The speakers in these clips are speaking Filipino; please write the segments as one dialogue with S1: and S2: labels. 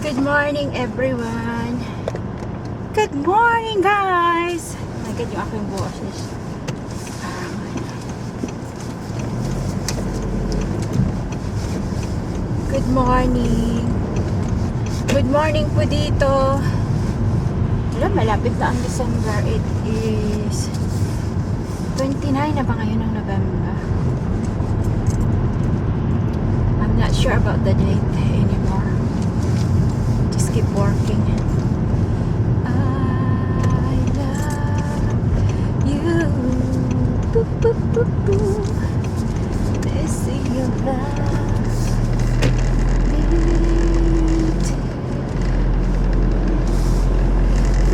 S1: Good morning everyone. Good morning guys. Oh my God, yung aking boses. Good morning. Good morning po dito. Alam, malapit na ang December. It is 29 na ba ngayon ng November? I'm not sure about the date anymore. Just keep working. I love you. Boop, boop, boop, boop. Missing your love.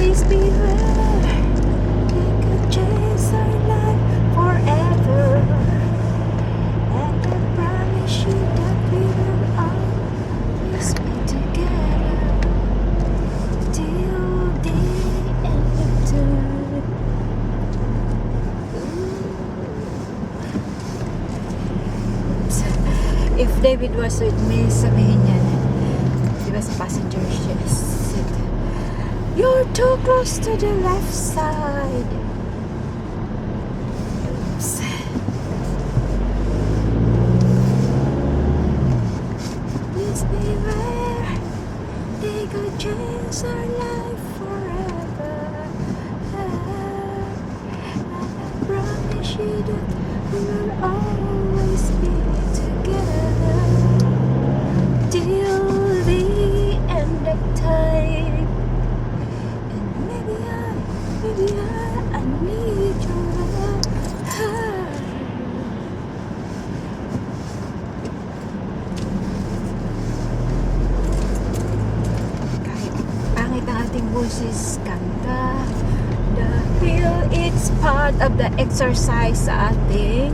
S1: Please be there. We could chase our life forever. And I promise you that we will always be together till the end of time. If David was with me, sabihin niya, di ba sa passenger seat, you're too close to the left side. Oops. Please be there. They could change our life forever. And I promise you that we will always be together till the end of time. And maybe I need your love. Kahit pangit ang ating boses, kanta dahil it's part of the exercise sa ating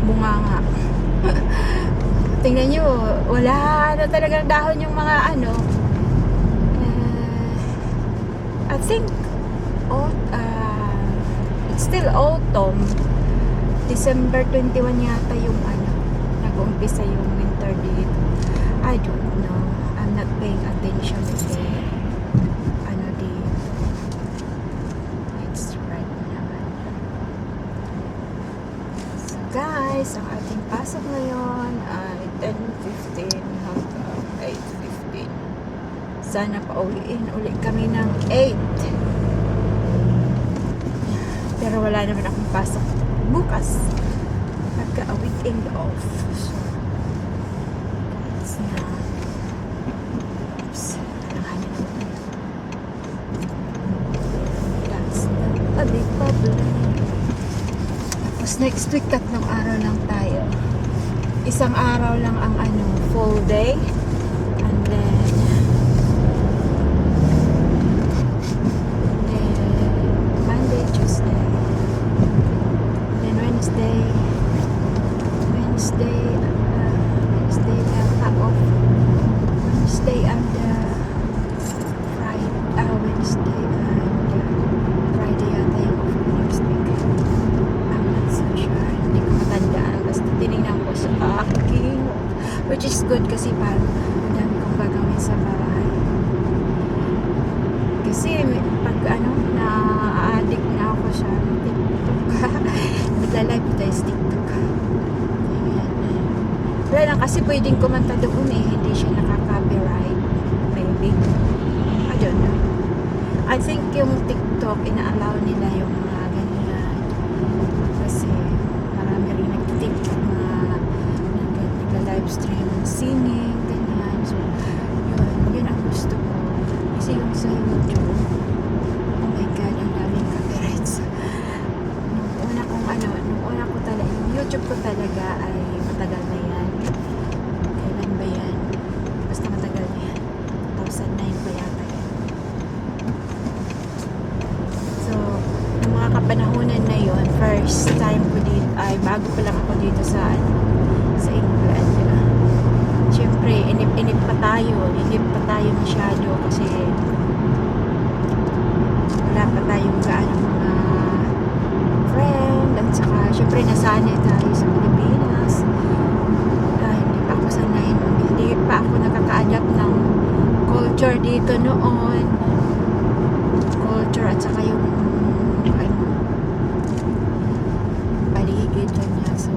S1: bunganga. Tingnan nyo, wala na talagang dahon yung mga ano. I think it's still autumn. December 21 yata yung ano, nag-umpisa yung winter dito. I don't know. I'm not paying attention to the ano dito. It's right naman. So guys, ang ating pasok ngayon ay 10:15 hanggang 8:15. Sana pauwiin uli kami ng 8. Pero wala naman akong pasok bukas. Pagka-weekend off. So, that's na. Oops. That's not a big problem. Tapos next week, 3 araw lang tayo. Isang araw lang ang ano, full day. And then Monday, Tuesday, then Wednesday off. Wednesday and Wednesday and Friday yata yung off next week. I'm not so sure. Hindi ko matandaan. Basta tinignan ko sa aking, which is good kasi parang madami kong gagawin sa bahay. Kasi pag ano, na-addict na ako sa TikTok. Nagla-live tayo sa TikTok. Ayan. Wala lang kasi pwedeng kumanta doon eh. Hindi siya nakaka-copyright. Maybe. I don't know. I think yung TikTok, ina-allow nila yung mga ganyan. Kasi marami rin nag-TikTok na nagla-livestream singing, ganyan. So, yun ang gusto ko. Kasi yung sa YouTube, oh my God, ang daming copyrights. Nung una ko talaga, yung YouTube ko talaga ay matagal na yan. Kailan ba yan? Basta matagal na yan. 2009 pa yata yan. So, yung mga kapanahunan na yon, first time ko dito, ay bago pa lang ako dito sa England. Siyempre, inip pa tayo masyado kasi wala pa tayong gaano mga friend at saka siyempre nasanay tayo sa Pilipinas. Hindi pa ako nakaka-adapt ng culture dito noon. Culture at saka yung ano, paligid niya. So,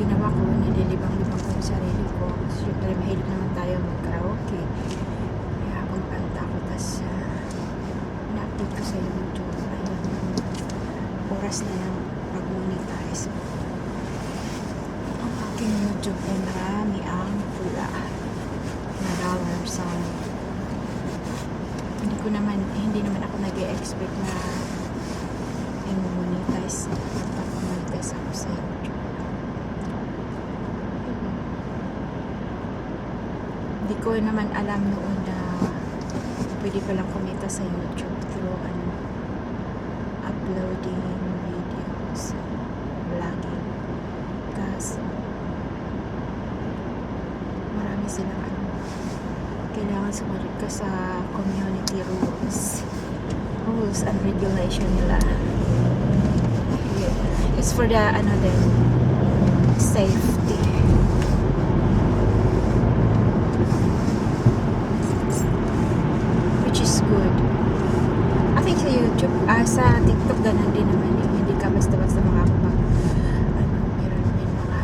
S1: ginawa ko, nililibang-libang ko yung sarili ko. Siyempre, mahilig naman tayo mag-karaoke. Kaya habang kanta ko, tas na-upload ko sa YouTube. Ayun, oras na ng pag-monetize. Ang aking YouTube ay marami ang pula na dollar sign. Hindi naman ako nag-e-expect na i-monetize. Magpapamonetize ako sa YouTube. Hindi ko naman alam noon na pwede palang kumita sa YouTube through uploading videos, vlogging. Kasi marami silang kailangan sumunod ka sa community rules and regulation nila. It's for the safety. Which is good. I think sa YouTube, sa TikTok ganun din naman eh. Hindi ka basta-basta makakapag meron din mga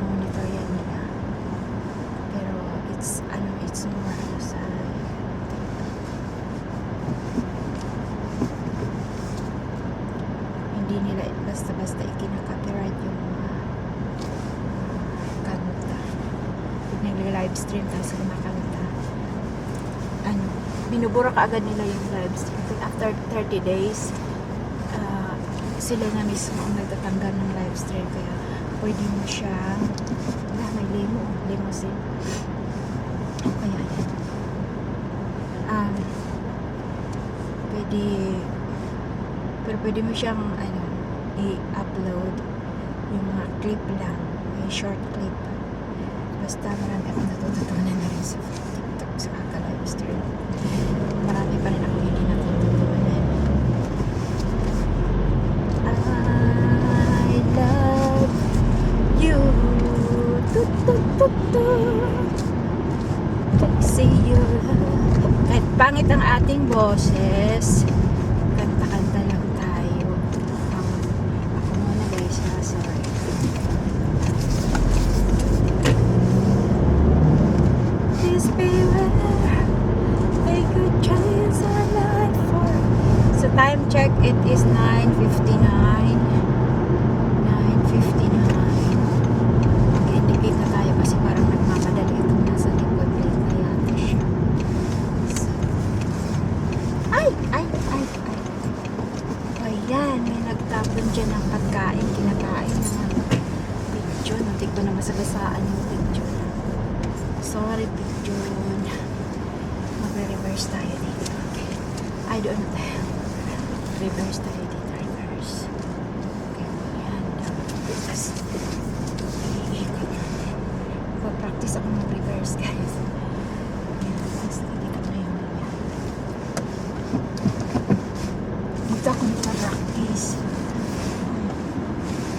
S1: monitor yan nila. Pero it's more sa hindi nila basta-basta ikinaka-copyright yung kanta. Pag nag-live stream tapos kumakanta, binubura ka agad nila yung live stream. After 30 days, sila na mismo ang nagtatanggal ng live stream. Kaya pwede mo siya, may limousine. Kaya pwede mo siyang i-upload yung mga clip lang, yung short clip. Basta marami akong natututunan na rin sa TikTok, sa kaka-live stream. Marami pa rin ako hindi natututunan. I love you. See you. Kahit pangit ang ating boses, kanta-kanta lang tayo. Ako muna guys, sorry. Please beware, a good chance are not for. So time check, it is 9:59. 9:59. Mag-indicate na tayo kasi parang nagmamadali itong nasa likod. Late na yata siya. So, ay! Ayan, may nagtapon dyan ng pagkain, kinakain ng picture. Natik ko na masagasaan yung picture. Sorry, picture. Magre-reverse tayo dito. Okay. Ay, doon na tayo. Reverse tayo dito. Reverse. Okay, ayan. Tapos, iikot. Practice ako mag-reverse, guys. Ayan, tapos iikot na yun. Dito ako mag-practice.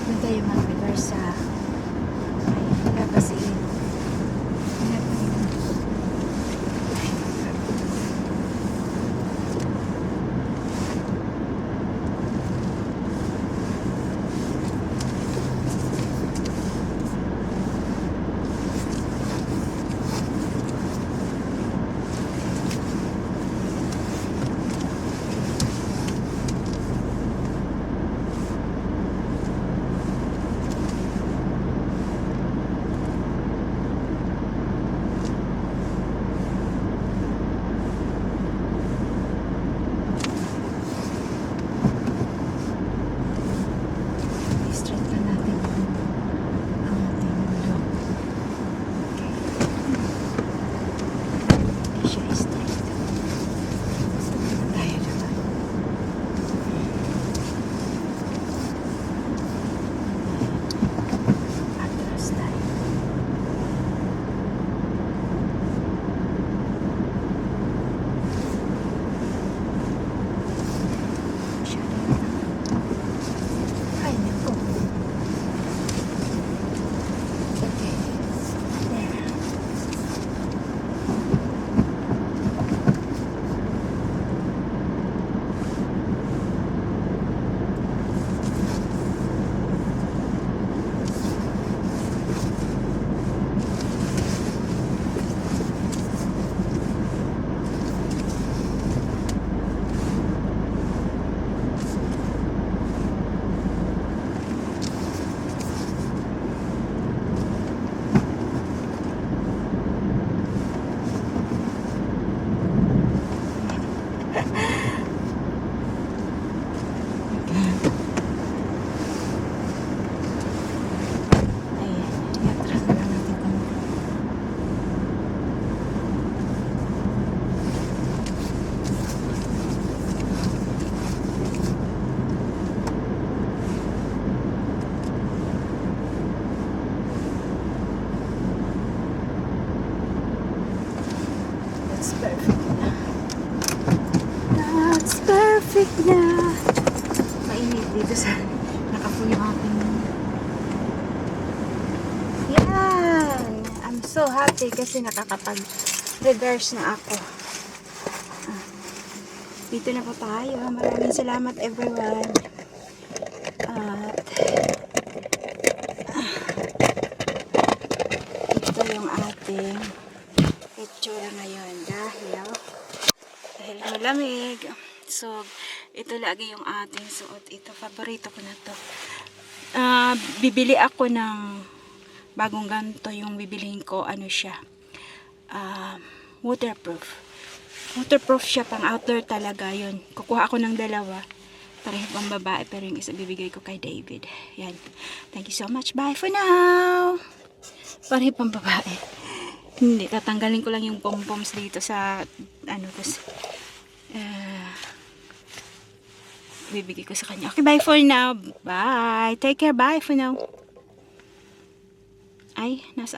S1: Doon tayo mag-reverse sa kapasiin. perfect na. That's perfect na. Mainit dito sa naka-full yung aking. Yan. I'm so happy kasi nakakapag-reverse na ako. Dito na po tayo. Maraming salamat everyone. At ito yung ating itsura ngayon dahil malamig. So, ito lagi yung ating suot. Ito, paborito ko na to. Bibili ako ng bagong ganito. Yung bibilihin ko, ano siya, waterproof. Waterproof siya, pang outdoor talaga yun. Kukuha ako ng dalawa. Pareho pang babae, pero yung isa bibigay ko kay David. Yan. Thank you so much. Bye for now. Pareho pang babae. Hindi, tatanggalin ko lang yung pom-poms dito sa, ano, kasi, bibigay ko sa kanya. Okay, bye for now. Bye. Take care. Bye for now. Ay, nasa